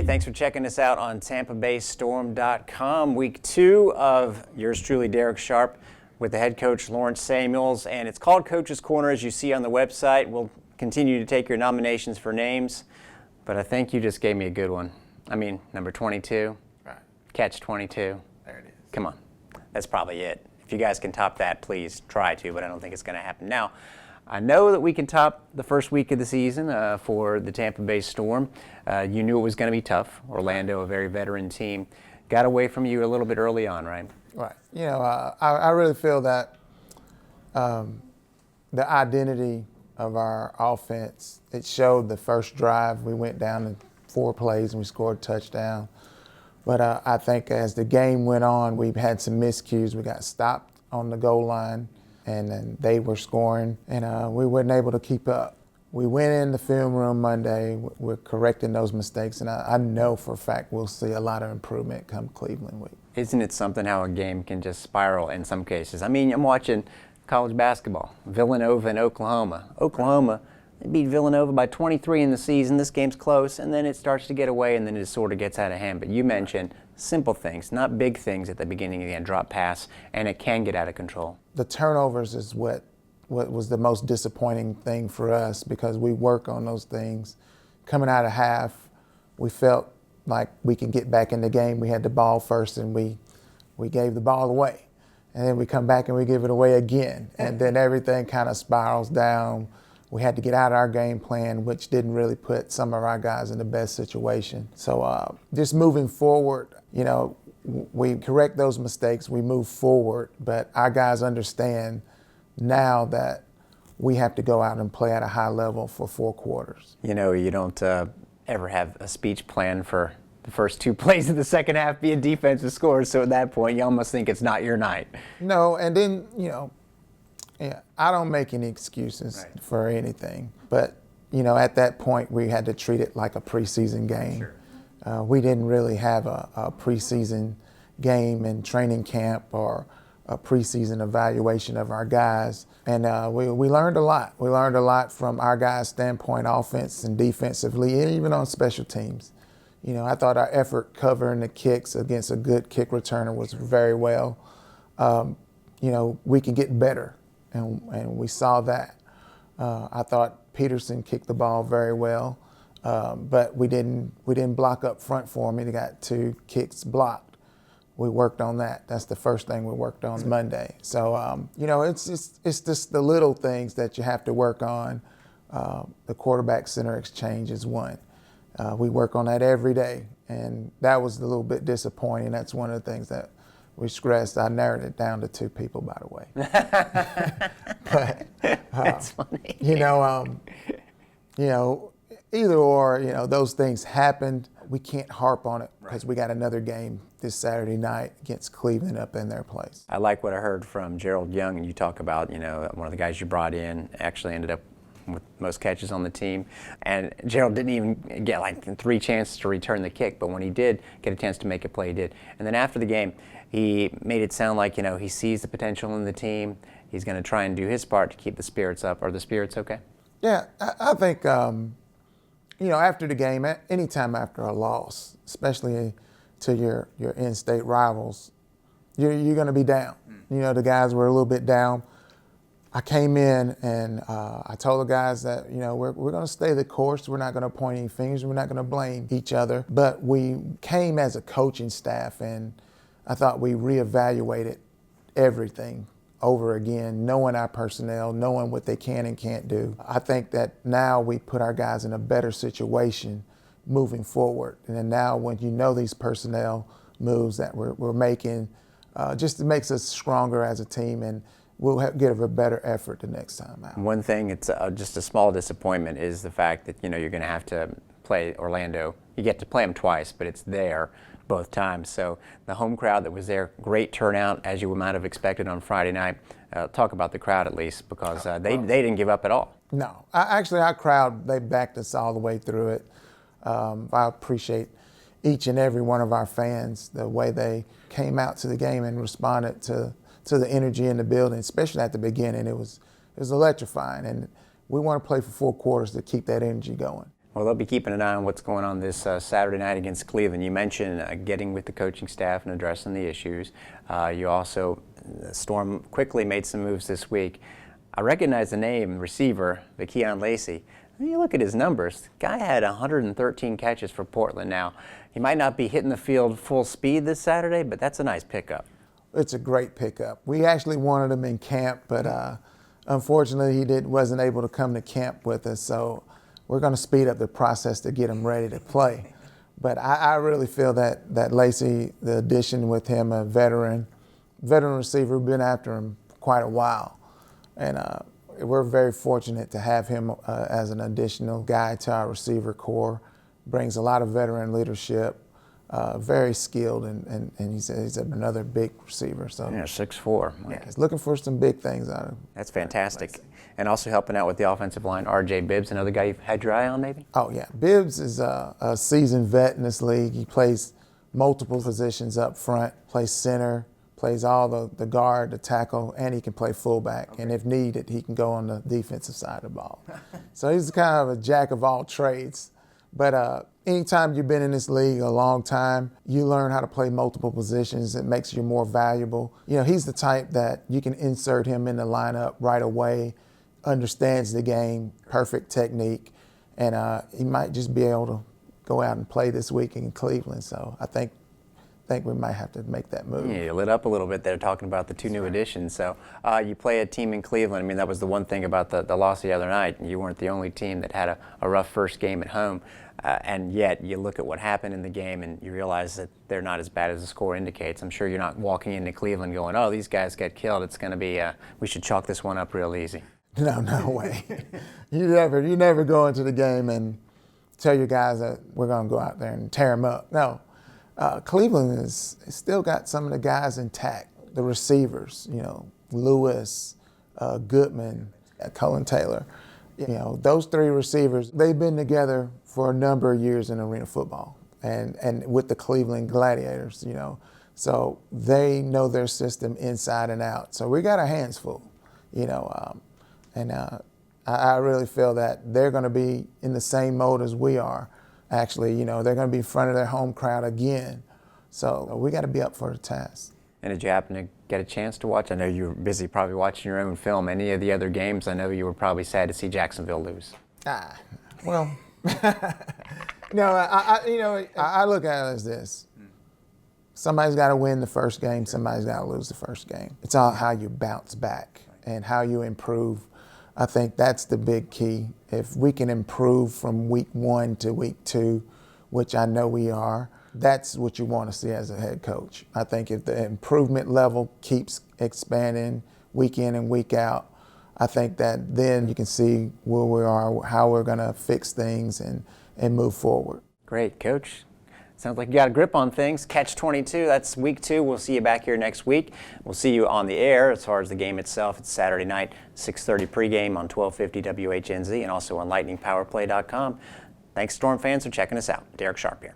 Hey, thanks for checking us out on TampaBayStorm.com. Week 2 of yours truly, Darek Sharp, with the head coach, Lawrence Samuels. And it's called Coach's Corner, as you see on the website. We'll continue to take your nominations for names, but I think you just gave me a good one. I mean, number 22. Right. Catch 22. There it is. Come on. That's probably it. If you guys can top that, please try to, but I don't think it's going to happen. Now, I know that we can top the first week of the season for the Tampa Bay Storm. You knew it was going to be tough. Orlando, a very veteran team, got away from you a little bit early on, right? Right. You know, I really feel that the identity of our offense, it showed the first drive. We went down in 4 plays and we scored a touchdown. But I think as the game went on, we've had some miscues. We got stopped on the goal line, and then they were scoring, and we weren't able to keep up. We went in the film room Monday. We're correcting those mistakes, and I know for a fact we'll see a lot of improvement come Cleveland week. Isn't it something how a game can just spiral in some cases? I mean, I'm watching college basketball, Villanova and Oklahoma. Oklahoma, they beat Villanova by 23 in the season. This game's close, and then it starts to get away, and then it sort of gets out of hand. But you mentioned simple things, not big things at the beginning of the end, drop pass, and it can get out of control. The turnovers is what was the most disappointing thing for us, because we work on those things. Coming out of half, we felt like we can get back in the game. We had the ball first, and we gave the ball away. And then we come back and we give it away again. And then everything kind of spirals down. We had to get out of our game plan, which didn't really put some of our guys in the best situation. So just moving forward, you know, we correct those mistakes, we move forward, but our guys understand now that we have to go out and play at a high level for 4 quarters. You know, you don't ever have a speech plan for the first 2 plays of the second half being defensive scores, so at that point you almost think it's not your night. No, and then, you know, yeah, I don't make any excuses for anything, but, you know, at that point we had to treat it like a preseason game. Sure. We didn't really have a preseason game in training camp or a preseason evaluation of our guys, and we learned a lot. We learned a lot from our guys' standpoint, offense and defensively, and even on special teams. You know, I thought our effort covering the kicks against a good kick returner was very well. You know, we can get better, and we saw that. I thought Peterson kicked the ball very well, but we didn't block up front for him. He got 2 kicks blocked. We worked on that. That's the first thing we worked on Monday. So, you know, it's just the little things that you have to work on. The quarterback center exchange is one. We work on that every day, and that was a little bit disappointing. That's one of the things that we stressed. I narrowed it down to 2 people, by the way. But That's funny. you know, either or, you know, those things happened. We can't harp on it because we got another game this Saturday night against Cleveland up in their place. I like what I heard from Gerald Young, and you talk about, you know, one of the guys you brought in actually ended up with most catches on the team. And Gerald didn't even get like 3 chances to return the kick, but when he did get a chance to make a play, he did. And then after the game, he made it sound like, you know, he sees the potential in the team. He's going to try and do his part to keep the spirits up. Are the spirits okay? Yeah, I think, you know, after the game, anytime after a loss, especially to your in-state rivals, you're going to be down. You know, the guys were a little bit down. I came in and I told the guys that, you know, we're going to stay the course. We're not going to point any fingers. We're not going to blame each other. But we came as a coaching staff, and I thought we reevaluated everything over again, knowing our personnel, knowing what they can and can't do. I think that now we put our guys in a better situation moving forward. And then now when you know these personnel moves that we're making, just it makes us stronger as a team, and we'll give a better effort the next time out. One thing, it's just a small disappointment, is the fact that, you know, you're going to have to play Orlando. You get to play them twice, but it's there both times. So the home crowd that was there, great turnout, as you might have expected on Friday night. Talk about the crowd at least, because they didn't give up at all. No, actually our crowd, they backed us all the way through it. I appreciate each and every one of our fans, the way they came out to the game and responded to the energy in the building, especially at the beginning. It was electrifying, and we want to play for 4 quarters to keep that energy going. Well, they'll be keeping an eye on what's going on this Saturday night against Cleveland. You mentioned getting with the coaching staff and addressing the issues. You also, Storm quickly made some moves this week. I recognize the name, receiver, Vakeon Lacey. When you look at his numbers, the guy had 113 catches for Portland. Now, he might not be hitting the field full speed this Saturday, but that's a nice pickup. It's a great pickup. We actually wanted him in camp, but unfortunately he wasn't able to come to camp with us, so we're going to speed up the process to get him ready to play. But I really feel that Lacey, the addition with him, a veteran receiver, we've been after him quite a while. And we're very fortunate to have him as an additional guy to our receiver core. Brings a lot of veteran leadership, very skilled, and he's another big receiver. So yeah, 6'4". Yeah, he's looking for some big things out of him. That's fantastic. And also helping out with the offensive line, R.J. Bibbs, another guy you've had your eye on maybe? Oh, yeah. Bibbs is a seasoned vet in this league. He plays multiple positions up front, plays center, plays all the guard, the tackle, and he can play fullback. Okay. And if needed, he can go on the defensive side of the ball. So he's kind of a jack of all trades. But anytime you've been in this league a long time, you learn how to play multiple positions. It makes you more valuable. You know, he's the type that you can insert him in the lineup right away, understands the game, perfect technique, and he might just be able to go out and play this week in Cleveland. So I think we might have to make that move. Yeah, you lit up a little bit there talking about the two new additions. So you play a team in Cleveland. I mean, that was the one thing about the loss the other night. You weren't the only team that had a rough first game at home. And yet you look at what happened in the game and you realize that they're not as bad as the score indicates. I'm sure you're not walking into Cleveland going, oh, these guys get killed. It's going to be, we should chalk this one up real easy. No way. You never go into the game and tell your guys that we're going to go out there and tear them up. No. Cleveland has still got some of the guys intact, the receivers, you know, Lewis, Goodman, Cullen Taylor. You know, those three receivers, they've been together for a number of years in arena football and with the Cleveland Gladiators, you know. So they know their system inside and out. So we got our hands full, you know. I really feel that they're going to be in the same mode as we are. Actually, you know, they're going to be in front of their home crowd again. So we got to be up for the task. And did you happen to get a chance to watch? I know you were busy probably watching your own film. Any of the other games? I know you were probably sad to see Jacksonville lose. Well, no, I look at it as this. Somebody's got to win the first game. Somebody's got to lose the first game. It's all how you bounce back and how you improve. I think that's the big key. If we can improve from week 1 to week 2, which I know we are, that's what you want to see as a head coach. I think if the improvement level keeps expanding week in and week out, I think that then you can see where we are, how we're going to fix things and move forward. Great, Coach. Sounds like you got a grip on things. Catch 22, that's week 2. We'll see you back here next week. We'll see you on the air as far as the game itself. It's Saturday night, 6:30 pregame on 1250 WHNZ and also on lightningpowerplay.com. Thanks, Storm fans, for checking us out. Darek Sharp here.